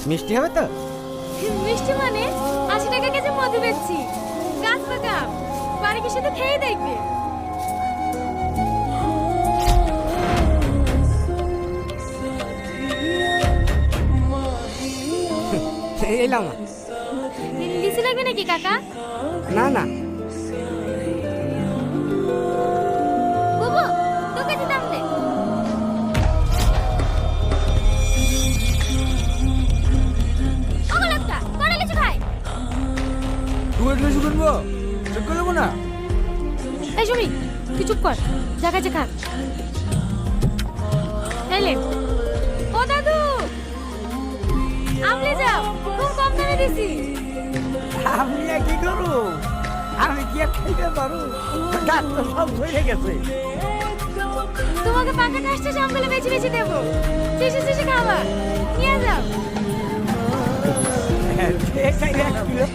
মিষ্টি হবে তো? মিষ্টি মানে 80 টাকা কেজি মধু বেচছি। গাছ পাকা বাড়ি কি শুধু খেয়ে দেখবে? এলাম। লিচু লাগবে নাকি কাকা? না না, বুবু 2 কেজি দাম দে। ওগো লোকটা বড় লিচু খাই। তুই লিচু কিনবো? চেক করে দেবো না। এই সুমি তুই চুপ কর, যা কাছে খা। এলে ও দাদু আমলে যাও, খুব কম দামে দিছি। আমি আর কি করু? আমি কি আর খাইতে পারু? দাঁত তো সব ধরে গেছে। তোমাকে পাকাটা আসছে সবগুলো বেশি বেশি দেবো, শেষে শেষে খাবা, নিয়ে যাও। এটাই 1 কিলো।